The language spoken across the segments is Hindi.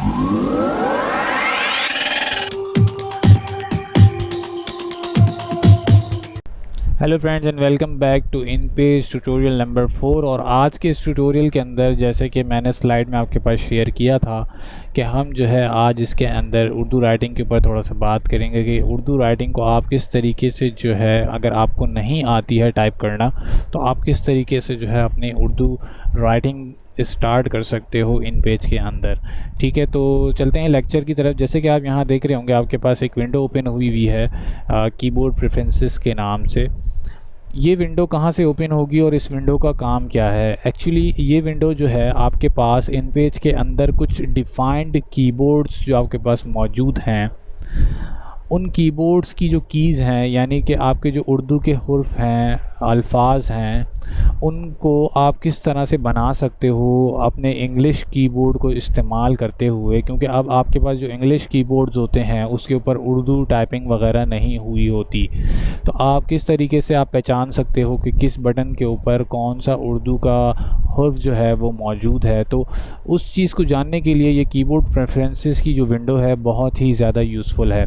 Hello friends and welcome back to InPage tutorial number 4। और आज के इस ट्यूटोरियल के अंदर जैसे कि मैंने स्लाइड में आपके पास शेयर किया था कि हम जो है आज इसके अंदर उर्दू राइटिंग के ऊपर थोड़ा सा बात करेंगे कि उर्दू राइटिंग को आप किस तरीके से जो है, अगर आपको नहीं आती है टाइप करना, तो आप किस तरीके से जो है अपनी उर्दू राइटिंग स्टार्ट कर सकते हो इन पेज के अंदर। ठीक है, तो चलते हैं लेक्चर की तरफ। जैसे कि आप यहाँ देख रहे होंगे आपके पास एक विंडो ओपन हुई है कीबोर्ड प्रेफरेंसेस के नाम से। ये विंडो कहाँ से ओपन होगी और इस विंडो का काम क्या है? एक्चुअली ये विंडो जो है आपके पास इन पेज के अंदर कुछ डिफ़ाइंड कीबोर्ड्स जो आपके पास मौजूद हैं, उन कीबोर्ड्स की जो कीज़ हैं, यानी कि आपके जो उर्दू के हुर्फ हैं, अल्फाज हैं, उनको आप किस तरह से बना सकते हो अपने इंग्लिश कीबोर्ड को इस्तेमाल करते हुए, क्योंकि अब आपके पास जो इंग्लिश कीबोर्ड्स होते हैं उसके ऊपर उर्दू टाइपिंग वगैरह नहीं हुई होती। तो आप किस तरीके से आप पहचान सकते हो कि किस बटन के ऊपर कौन सा उर्दू का हुर्फ जो है वो मौजूद है। तो उस चीज़ को जानने के लिए ये कीबोर्ड प्रेफरेंसेस की जो विंडो है बहुत ही ज़्यादा यूज़फुल है।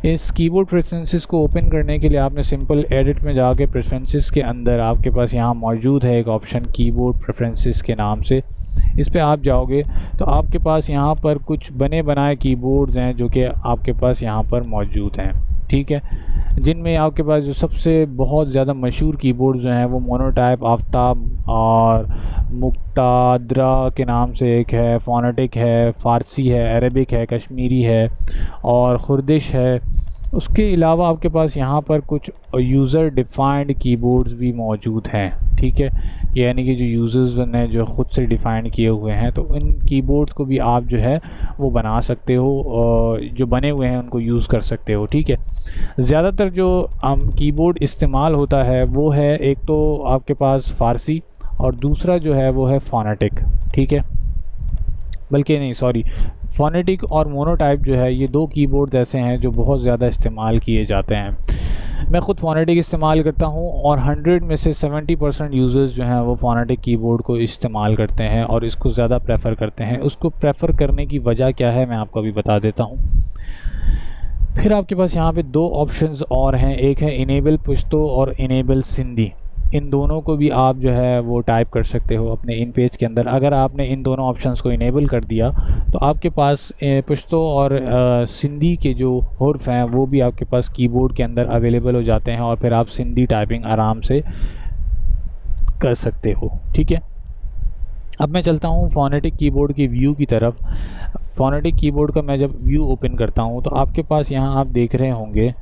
इस कीबोर्ड प्रेफरेंसेस को ओपन करने के लिए आपने सिंपल एडिट में जाके प्रेफरेंसेस के अंदर आपके पास यहाँ मौजूद है एक ऑप्शन कीबोर्ड प्रेफरेंसेस के नाम से। इस पे आप जाओगे तो आपके पास यहाँ पर कुछ बने बनाए कीबोर्ड्स हैं जो कि आपके पास यहाँ पर मौजूद हैं। ठीक है, जिनमें आपके पास जो सबसे बहुत ज़्यादा मशहूर कीबोर्ड जो हैं वो मोनोटाइप, आफ्ताब और मुक्तादरा के नाम से एक है, फोनेटिक है, फ़ारसी है, अरबिक है, कश्मीरी है और खुर्दिश है। उसके अलावा आपके पास यहाँ पर कुछ यूज़र डिफ़ाइंड कीबोर्ड्स भी मौजूद हैं। ठीक है, यानी कि जो यूज़र्स ने जो ख़ुद से डिफ़ाइन किए हुए हैं, तो इन कीबोर्ड्स को भी आप जो है वो बना सकते हो, जो बने हुए हैं उनको यूज़ कर सकते हो। ठीक है, ज़्यादातर जो कीबोर्ड इस्तेमाल होता है वो है, एक तो आपके पास फ़ारसी और दूसरा जो है वो है फ़ोनेटिक। ठीक है, बल्कि नहीं सॉरी, फ़ोनेटिक और मोनोटाइप जो है ये दो कीबोर्ड्स ऐसे हैं जो बहुत ज़्यादा इस्तेमाल किए जाते हैं। मैं ख़ुद फ़ोनेटिक इस्तेमाल करता हूँ और 100 में से 70% यूज़र्स जो हैं वो फ़ोनेटिक कीबोर्ड को इस्तेमाल करते हैं और इसको ज़्यादा प्रेफर करते हैं। उसको प्रेफर करने की वजह क्या है मैं आपको अभी बता देता हूँ। फिर आपके पास यहाँ पे दो ऑप्शंस और हैं, एक है इनेबल पुश्तो और इनेबल सिंधी। इन दोनों को भी आप जो है वो टाइप कर सकते हो अपने इन पेज के अंदर। अगर आपने इन दोनों ऑप्शंस को इनेबल कर दिया तो आपके पास पुश्तो और सिंधी के जो हुर्फ हैं वो भी आपके पास कीबोर्ड के अंदर अवेलेबल हो जाते हैं और फिर आप सिंधी टाइपिंग आराम से कर सकते हो। ठीक है, अब मैं चलता हूँ फ़ोनेटिक कीबोर्ड की व्यू की तरफ। फ़ोनेटिक कीबोर्ड का मैं जब व्यू ओपन करता हूँ तो आपके पास यहाँ आप देख रहे होंगे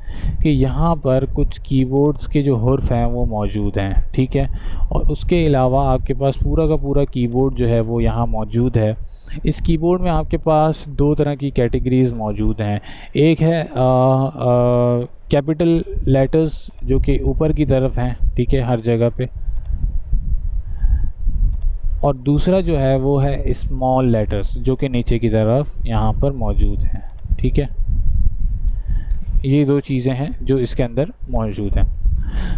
कि यहाँ पर कुछ कीबोर्ड्स के जो हुर्फ हैं वो मौजूद हैं। ठीक है, और उसके अलावा आपके पास पूरा का पूरा कीबोर्ड जो है वो यहाँ मौजूद है। इस कीबोर्ड में आपके पास दो तरह की कैटेगरीज़ मौजूद हैं। एक है कैपिटल लेटर्स जो कि ऊपर की तरफ हैं, ठीक है, हर जगह पे, और दूसरा जो है वो है स्मॉल लेटर्स जो कि नीचे की तरफ यहाँ पर मौजूद हैं। ठीक है, ये दो चीज़ें हैं जो इसके अंदर मौजूद हैं।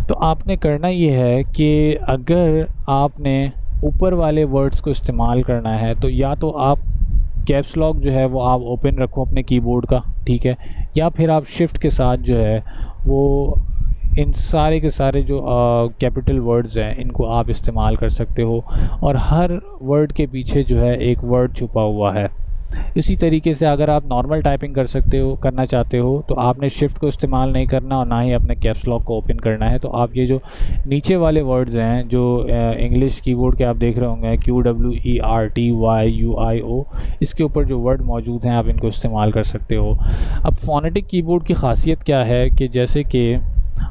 तो आपने करना ये है कि अगर आपने ऊपर वाले वर्ड्स को इस्तेमाल करना है तो या तो आप कैप्स लॉक जो है वो आप ओपन रखो अपने कीबोर्ड का, ठीक है, या फिर आप शिफ्ट के साथ जो है वो इन सारे के सारे जो कैपिटल वर्ड्स हैं इनको आप इस्तेमाल कर सकते हो और हर वर्ड के पीछे जो है एक वर्ड छुपा हुआ है। इसी तरीके से अगर आप नॉर्मल टाइपिंग करना चाहते हो तो आपने शिफ्ट को इस्तेमाल नहीं करना और ना ही अपने कैप्स लॉक को ओपन करना है। तो आप ये जो नीचे वाले वर्ड्स हैं जो इंग्लिश कीबोर्ड के आप देख रहे होंगे QWERTYUIO, इसके ऊपर जो वर्ड मौजूद हैं आप इनको इस्तेमाल कर सकते हो। अब फ़ोनेटिक कीबोर्ड की ख़ासियत क्या है कि जैसे कि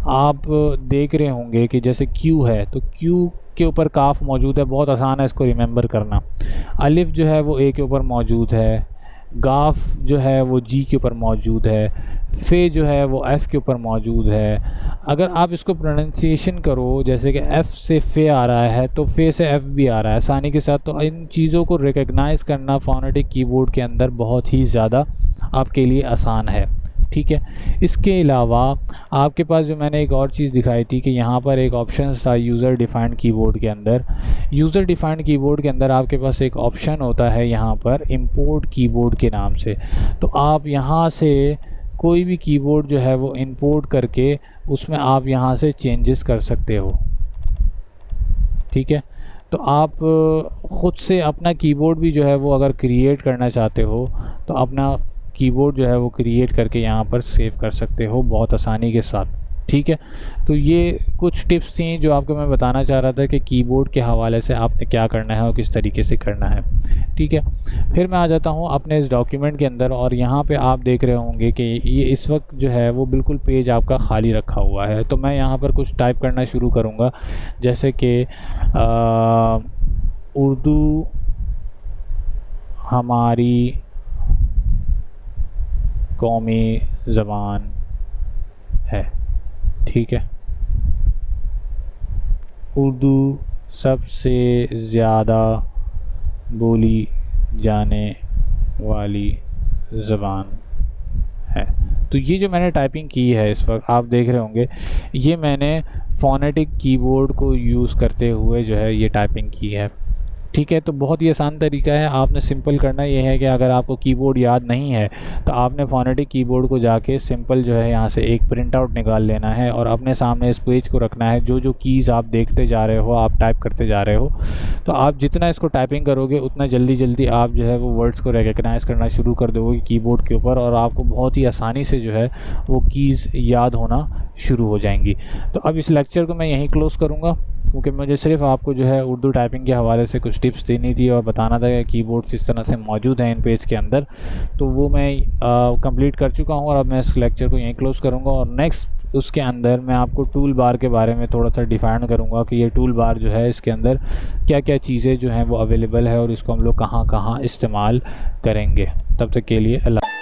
आप देख रहे होंगे कि जैसे Q है तो Q के ऊपर काफ मौजूद है, बहुत आसान है इसको रिमेंबर करना। अलिफ जो है वो A के ऊपर मौजूद है, गाफ जो है वो G के ऊपर मौजूद है, फ़े जो है वो F के ऊपर मौजूद है। अगर आप इसको प्रोनाउंसिएशन करो जैसे कि F से फ़े आ रहा है तो फ़े से F भी आ रहा है आसानी के साथ, तो इन चीज़ों को रिकग्नाइज़ करना फ़ोनेटिक कीबोर्ड के अंदर बहुत ही ज़्यादा आपके लिए आसान है। ठीक है। इसके अलावा आपके पास जो मैंने एक और चीज़ दिखाई थी कि यहाँ पर एक ऑप्शन था यूज़र डिफाइंड कीबोर्ड के अंदर। यूज़र डिफाइंड कीबोर्ड के अंदर आपके पास एक ऑप्शन होता है यहाँ पर इंपोर्ट कीबोर्ड के नाम से। तो आप यहाँ से कोई भी कीबोर्ड जो है वो इंपोर्ट करके उसमें आप यहाँ से चेंजेस कर सकते हो, ठीक है। तो आप ख़ुद से अपना कीबोर्ड भी जो है वो अगर क्रिएट करना चाहते हो तो अपना कीबोर्ड जो है वो क्रिएट करके यहाँ पर सेव कर सकते हो बहुत आसानी के साथ, ठीक है। तो ये कुछ टिप्स थी जो आपको मैं बताना चाह रहा था कि कीबोर्ड के हवाले से आपने क्या करना है और किस तरीके से करना है, ठीक है। फिर मैं आ जाता हूँ अपने इस डॉक्यूमेंट के अंदर और यहाँ पे आप देख रहे होंगे कि ये इस वक्त जो है वो बिल्कुल पेज आपका खाली रखा हुआ है। तो मैं यहाँ पर कुछ टाइप करना शुरू करूँगा, जैसे कि उर्दू हमारी कौमी ज़बान है, ठीक है। उर्दू सबसे ज़्यादा बोली जाने वाली ज़बान है। तो ये जो मैंने टाइपिंग की है इस वक्त आप देख रहे होंगे, ये मैंने फ़ोनेटिक कीबोर्ड को यूज़ करते हुए जो है ये टाइपिंग की है, ठीक है। तो बहुत ही आसान तरीका है। आपने सिंपल करना ये है कि अगर आपको कीबोर्ड याद नहीं है तो आपने फ़ोनेटिक कीबोर्ड को जाके सिंपल जो है यहाँ से एक प्रिंट आउट निकाल लेना है और अपने सामने इस पेज को रखना है। जो जो कीज़ आप देखते जा रहे हो, आप टाइप करते जा रहे हो, तो आप जितना इसको टाइपिंग करोगे उतना जल्दी आप जो है वो वर्ड्स को रिकग्नाइज़ करना शुरू कर दोगे कीबोर्ड के ऊपर और आपको बहुत ही आसानी से जो है वो कीज़ याद होना शुरू हो जाएंगी। तो अब इस लेक्चर को मैं यहीं क्लोज़ करूँगा क्योंकि मुझे सिर्फ आपको जो है उर्दू टाइपिंग के हवाले से कुछ टिप्स देनी थी और बताना था कि कीबोर्ड्स इस तरह से मौजूद हैं इन पेज के अंदर। तो वो मैं कंप्लीट कर चुका हूँ और अब मैं इस लेक्चर को यहीं क्लोज़ करूँगा और नेक्स्ट उसके अंदर मैं आपको टूल बार के बारे में थोड़ा सा डिफ़ाइन करूँगा कि ये टूल बार जो है इसके अंदर क्या क्या चीज़ें जो हैं वो अवेलेबल है और इसको हम लोग कहाँ कहाँ इस्तेमाल करेंगे। तब तक के लिए अल्लाह।